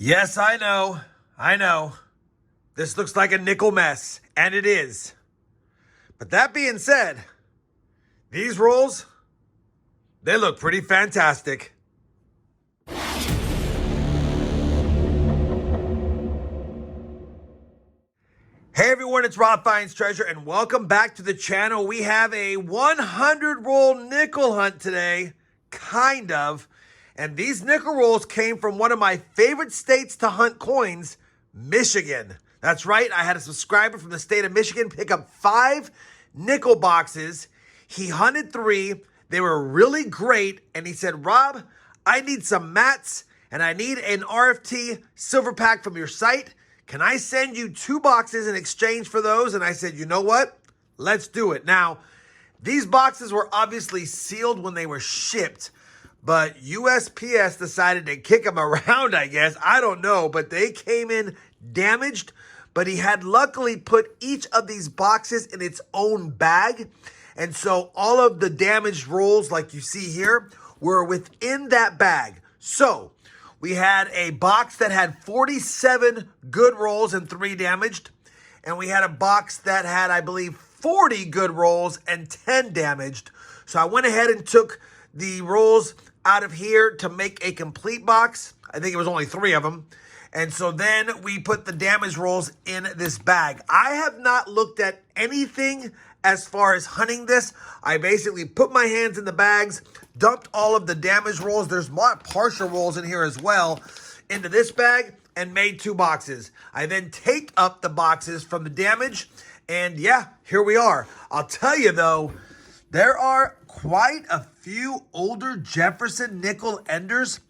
Yes, I know. I know. This looks like a nickel mess, and it is. But that being said, these rolls, they look pretty fantastic. Hey everyone, it's RobFindsTreasure, and welcome back to the channel. We have a 100 roll nickel hunt today, kind of. And these nickel rolls came from one of my favorite states to hunt coins, Michigan. That's right, I had a subscriber from the state of Michigan pick up 5 nickel boxes. He hunted 3. They were really great, and he said, Rob, I need some mats, and I need an RFT silver pack from your site. Can I send you 2 boxes in exchange for those? And I said, you know what? Let's do it. Now, these boxes were obviously sealed when they were shipped, but USPS decided to kick them around, I guess. I don't know, but they came in damaged, but he had luckily put each of these boxes in its own bag. And so all of the damaged rolls, like you see here, were within that bag. So we had a box that had 47 good rolls and 3 damaged. And we had a box that had, I believe, 40 good rolls and 10 damaged. So I went ahead and took the rolls out of here to make a complete box. I think it was only 3 of them. And so then we put the damaged rolls in this bag. I have not looked at anything as far as hunting this. I basically put my hands in the bags, dumped all of the damaged rolls. There's more partial rolls in here as well into this bag and made 2 boxes. I then taped up the boxes from the damage. And yeah, here we are. I'll tell you though, there are quite a few older Jefferson nickel enders.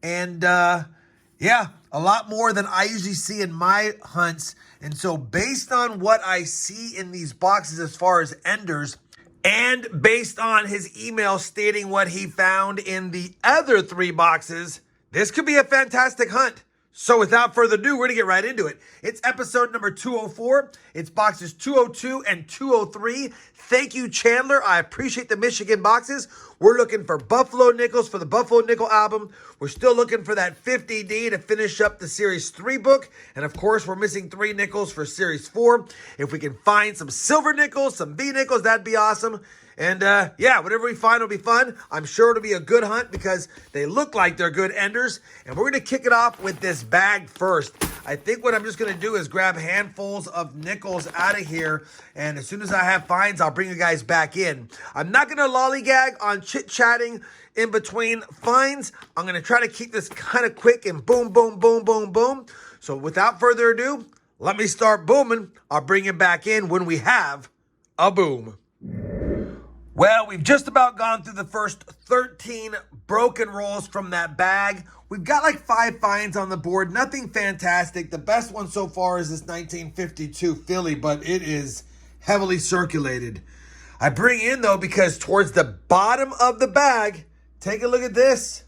And yeah, a lot more than I usually see in my hunts. And so based on what I see in these boxes as far as enders, and based on his email stating what he found in the other 3 boxes, this could be a fantastic hunt. So without further ado, we're going to get right into it. It's episode number 204. It's boxes 202 and 203. Thank you, Chandler. I appreciate the Michigan boxes. We're looking for Buffalo nickels for the Buffalo Nickel album. We're still looking for that 50D to finish up the Series 3 book. And of course, we're missing 3 nickels for Series 4. If we can find some silver nickels, some B nickels, that'd be awesome. And yeah, whatever we find will be fun. I'm sure it'll be a good hunt because they look like they're good enders. And we're going to kick it off with this bag first. I think what I'm just going to do is grab handfuls of nickels out of here. And as soon as I have finds, I'll bring you guys back in. I'm not going to lollygag on chit-chatting in between finds. I'm going to try to keep this kind of quick and boom, boom, boom, boom, boom. So without further ado, let me start booming. I'll bring you back in when we have a boom. Well, we've just about gone through the first 13 broken rolls from that bag. We've got like 5 finds on the board. Nothing fantastic. The best one so far is this 1952 Philly, but it is heavily circulated. I bring in, though, because towards the bottom of the bag, take a look at this.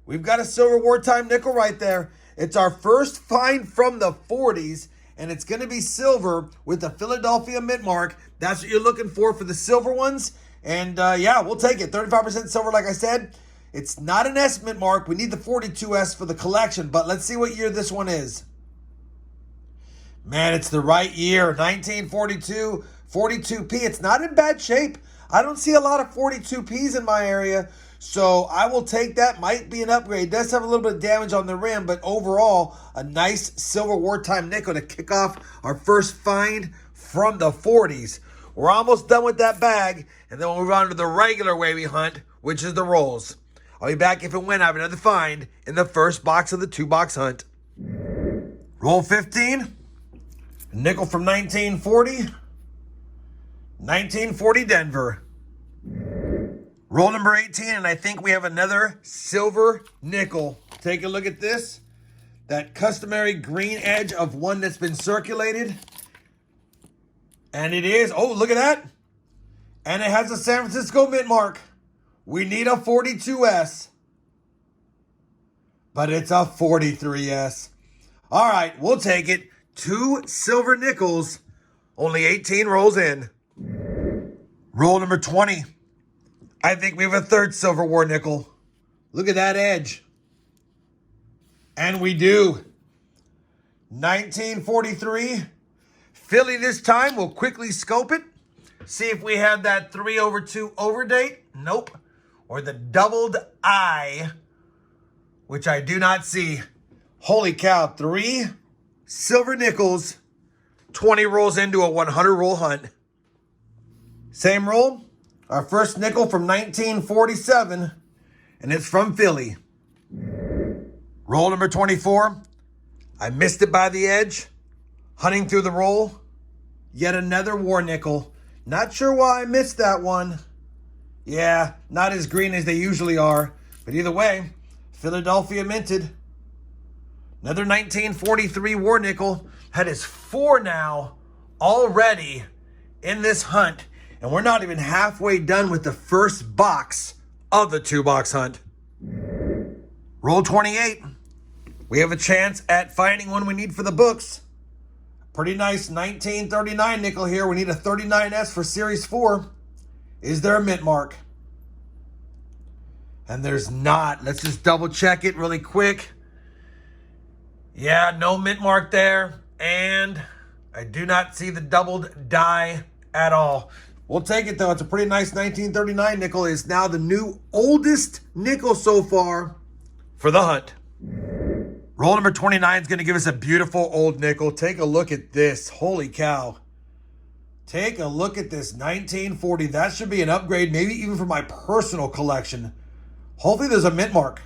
We've got a silver wartime nickel right there. It's our first find from the 40s. And it's going to be silver with the Philadelphia mint mark. That's what you're looking for the silver ones. And yeah, we'll take it. 35% silver, like I said. It's not an S mint mark. We need the 42S for the collection. But let's see what year this one is. Man, it's the right year. 1942, 42P. It's not in bad shape. I don't see a lot of 42Ps in my area. So I will take that. Might be an upgrade. It does have a little bit of damage on the rim, but overall, a nice silver wartime nickel to kick off our first find from the 40s. We're almost done with that bag, and then we'll move on to the regular way we hunt, which is the rolls. I'll be back if and when I have another find in the first box of the 2-box hunt. Roll 15, nickel from 1940, 1940 Denver. Roll number 18, and I think we have another silver nickel. Take a look at this. That customary green edge of one that's been circulated. And it is, oh, look at that. And it has a San Francisco mint mark. We need a 42S. But it's a 43S. All right, we'll take it. 2 silver nickels. Only 18 rolls in. Roll number 20. I think we have a 3rd silver war nickel. Look at that edge. And we do. 1943. Philly this time. We'll quickly scope it. See if we have that 3/2 overdate. Nope. Or the doubled I, which I do not see. Holy cow. 3 silver nickels. 20 rolls into a 100 roll hunt. Same roll. Our first nickel from 1947. And it's from Philly. Roll number 24. I missed it by the edge. Hunting through the roll. Yet another war nickel. Not sure why I missed that one. Yeah, not as green as they usually are. But either way, Philadelphia minted. Another 1943 war nickel. That is 4 now already in this hunt. And we're not even halfway done with the first box of the 2-box hunt. Roll 28. We have a chance at finding one we need for the books. Pretty nice 1939 nickel here. We need a 39S for Series 4. Is there a mint mark? And there's not. Let's just double check it really quick. Yeah, no mint mark there. And I do not see the doubled die at all. We'll take it though. It's a pretty nice 1939 nickel. It's now the new oldest nickel so far for the hunt. Roll number 29 is going to give us a beautiful old nickel. Take a look at this. Holy cow. Take a look at this 1940. That should be an upgrade, maybe even for my personal collection. Hopefully there's a mint mark.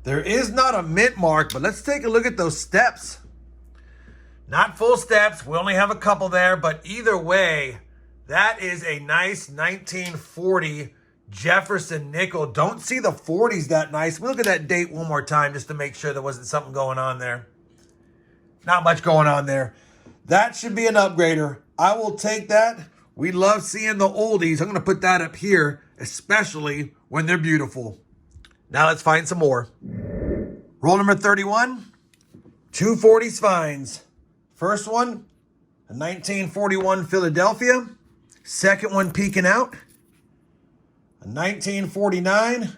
There is not a mint mark, but let's take a look at those steps. Not full steps. We only have a couple there, but either way, that is a nice 1940 Jefferson nickel. Don't see the 40s that nice. We look at that date one more time just to make sure there wasn't something going on there. Not much going on there. That should be an upgrader. I will take that. We love seeing the oldies. I'm going to put that up here, especially when they're beautiful. Now let's find some more. Roll number 31. 2 40s finds. First one, a 1941 Philadelphia. Second one peeking out. A 1949,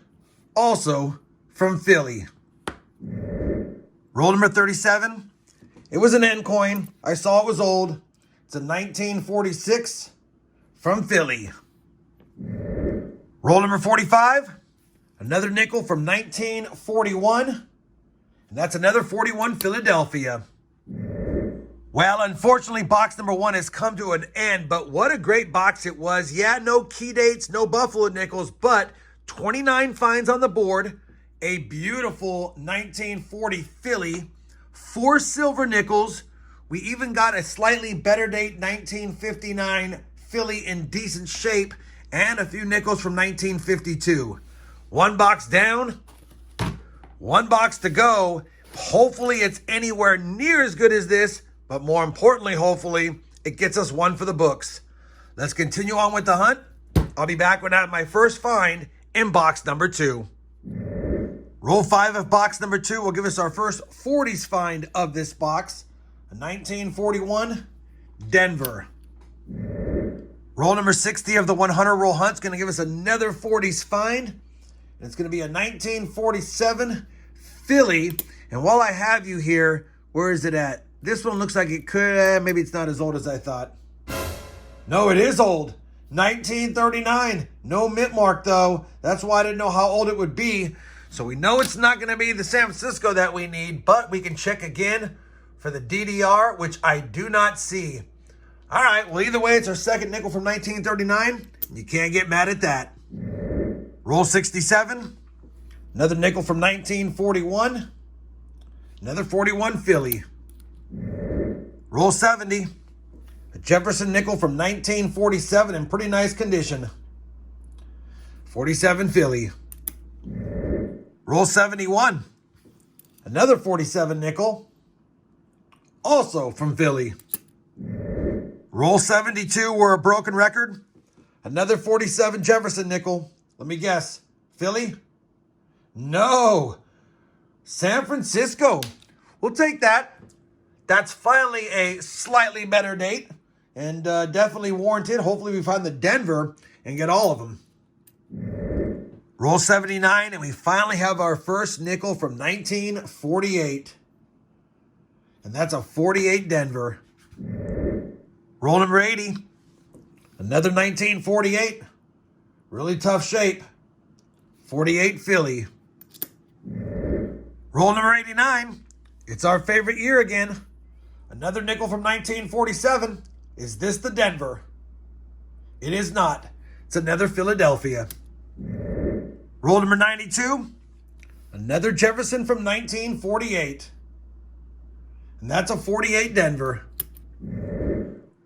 also from Philly. Roll number 37. It was an end coin. I saw it was old. It's a 1946 from Philly. Roll number 45. Another nickel from 1941. And that's another 41 Philadelphia. Well, unfortunately, box number 1 has come to an end, but what a great box it was. Yeah, no key dates, no Buffalo nickels, but 29 finds on the board. A beautiful 1940 Philly, 4 silver nickels. We even got a slightly better date 1959 Philly in decent shape, and a few nickels from 1952. 1 box down, 1 box to go. Hopefully it's anywhere near as good as this. But more importantly, hopefully, it gets us 1 for the books. Let's continue on with the hunt. I'll be back when I have my first find in box number 2. Roll 5 of box number 2 will give us our first 40s find of this box. A 1941 Denver. Roll number 60 of the 100 roll hunt is going to give us another 40s find. And it's going to be a 1947 Philly. And while I have you here, where is it at? This one looks like it could, maybe it's not as old as I thought. No, it is old. 1939. No mint mark, though. That's why I didn't know how old it would be. So we know it's not going to be the San Francisco that we need, but we can check again for the DDR, which I do not see. All right, well, either way, it's our second nickel from 1939. You can't get mad at that. Roll 67. Another nickel from 1941. Another 41 Philly. Roll 70. A Jefferson nickel from 1947 in pretty nice condition. 47 Philly. Roll 71. Another 47 nickel. Also from Philly. Roll 72 were a broken record. Another 47 Jefferson nickel. Let me guess. Philly? No. San Francisco. We'll take that. That's finally a slightly better date and definitely warranted. Hopefully we find the Denver and get all of them. Roll 79, and we finally have our first nickel from 1948. And that's a 48 Denver. Roll number 80. Another 1948. Really tough shape. 48 Philly. Roll number 89. It's our favorite year again. Another nickel from 1947. Is this the Denver? It is not. It's another Philadelphia. Roll number 92. Another Jefferson from 1948. And that's a 48 Denver.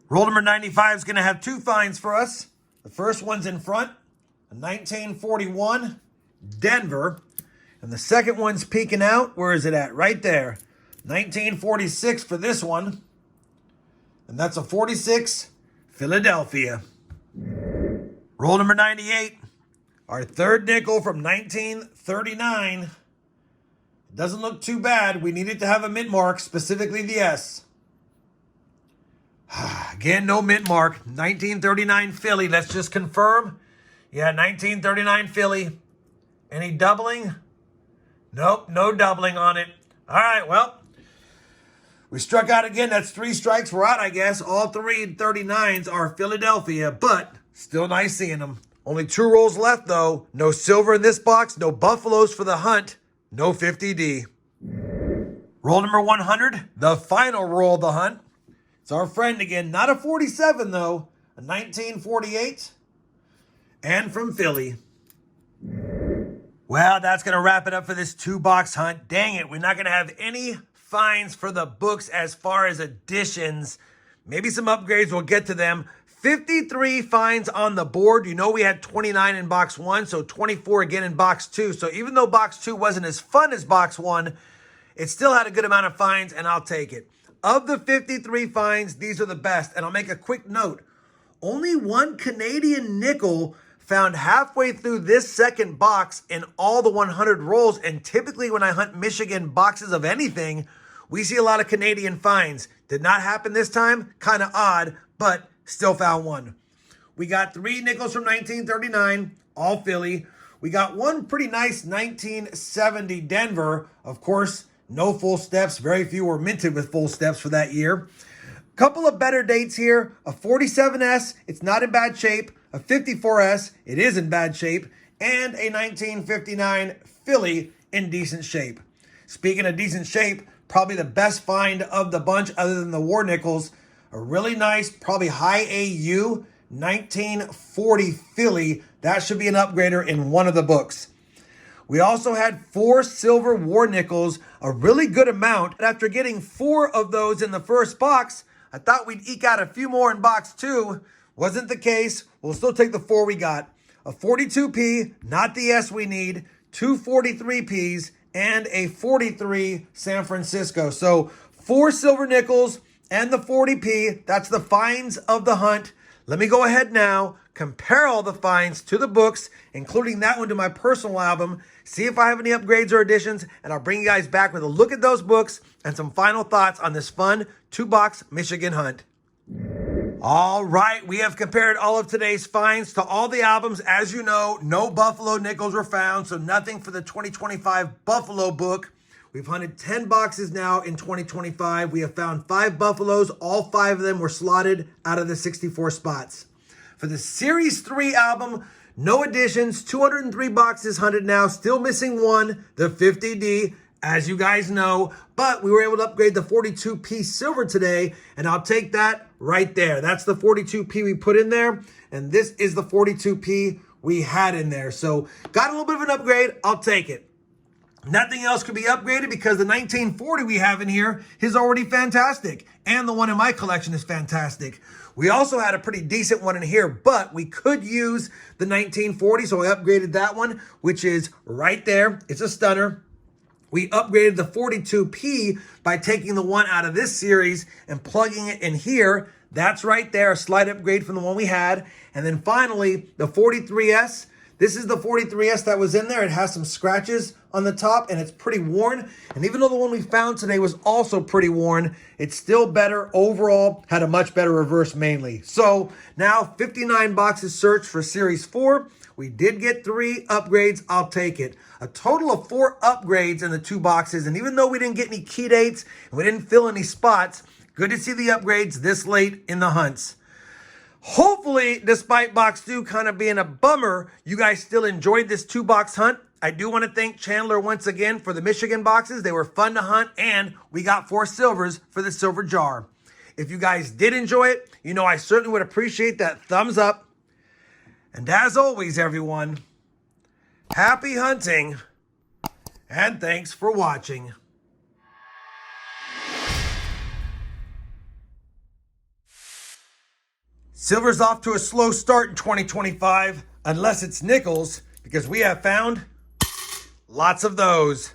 Roll number 95 is going to have two finds for us. The first one's in front, a 1941 Denver. And the second one's peeking out. Where is it at? Right there. 1946 for this one. And that's a 46 Philadelphia. Roll number 98. Our third nickel from 1939. It doesn't look too bad. We needed to have a mint mark, specifically the S. Again, no mint mark. 1939 Philly. Let's just confirm. Yeah, 1939 Philly. Any doubling? Nope, no doubling on it. All right, well, we struck out again. That's three strikes. We're out, I guess. All three 39s are Philadelphia, but still nice seeing them. Only two rolls left, though. No silver in this box. No Buffaloes for the hunt. No 50D. Roll number 100. The final roll of the hunt. It's our friend again. Not a 47, though. A 1948. And from Philly. Well, that's going to wrap it up for this two-box hunt. Dang it, we're not going to have any finds for the books as far as additions. Maybe some upgrades, we'll get to them. 53 finds on the board. You know we had 29 in box 1, so 24 again in box 2. So even though box 2 wasn't as fun as box 1, it still had a good amount of finds, and I'll take it. Of the 53 finds, these are the best. And I'll make a quick note. Only one Canadian nickel found halfway through this second box in all the 100 rolls. And typically when I hunt Michigan boxes of anything, we see a lot of Canadian finds. Did not happen this time. Kind of odd, but still found one. We got three nickels from 1939, all Philly. We got one pretty nice 1970 Denver. Of course, no full steps. Very few were minted with full steps for that year. Couple of better dates here. A 47S, it's not in bad shape. A 54S, it is in bad shape. And a 1959 Philly in decent shape. Speaking of decent shape, probably the best find of the bunch other than the war nickels. A really nice, probably high AU 1940 Philly. That should be an upgrader in one of the books. We also had 4 silver war nickels, a really good amount. After getting 4 of those in the first box, I thought we'd eke out a few more in box 2. Wasn't the case. We'll still take the 4 we got. A 42P, not the S we need, 2 43Ps, and a 43 San Francisco. So 4 silver nickels and the 40P. That's the finds of the hunt. Let me go ahead now, compare all the finds to the books, including that one to my personal album, see if I have any upgrades or additions, and I'll bring you guys back with a look at those books and some final thoughts on this fun 2-box Michigan hunt. All right, we have compared all of today's finds to all the albums. As you know, no Buffalo nickels were found, so nothing for the 2025 Buffalo book. We've hunted 10 boxes now in 2025. We have found 5 Buffaloes. All 5 of them were slotted out of the 64 spots. For the Series 3 album, no additions, 203 boxes hunted now, still missing one, the 50D, as you guys know. But we were able to upgrade the 42P silver today, and I'll take that right there. That's the 42P we put in there, and this is the 42P we had in there. So got a little bit of an upgrade. I'll take it. Nothing else could be upgraded because the 1940 we have in here is already fantastic. And the one in my collection is fantastic. We also had a pretty decent one in here, but we could use the 1940, so I upgraded that one, which is right there. It's a stunner. We upgraded the 42P by taking the one out of this series and plugging it in here. That's right there, a slight upgrade from the one we had. And then finally, the 43S. This is the 43S that was in there. It has some scratches on the top and it's pretty worn. And even though the one we found today was also pretty worn, it's still better overall, had a much better reverse mainly. So now 59 boxes searched for Series 4. We did get 3 upgrades. I'll take it. A total of 4 upgrades in the 2 boxes. And even though we didn't get any key dates and we didn't fill any spots, good to see the upgrades this late in the hunts. Hopefully, despite box 2 kind of being a bummer, you guys still enjoyed this 2-box hunt. I do want to thank Chandler once again for the Michigan boxes. They were fun to hunt, and we got 4 silvers for the silver jar. If you guys did enjoy it, you know I certainly would appreciate that thumbs up. And as always, everyone, happy hunting, and thanks for watching. Silver's off to a slow start in 2025, unless it's nickels, because we have found lots of those.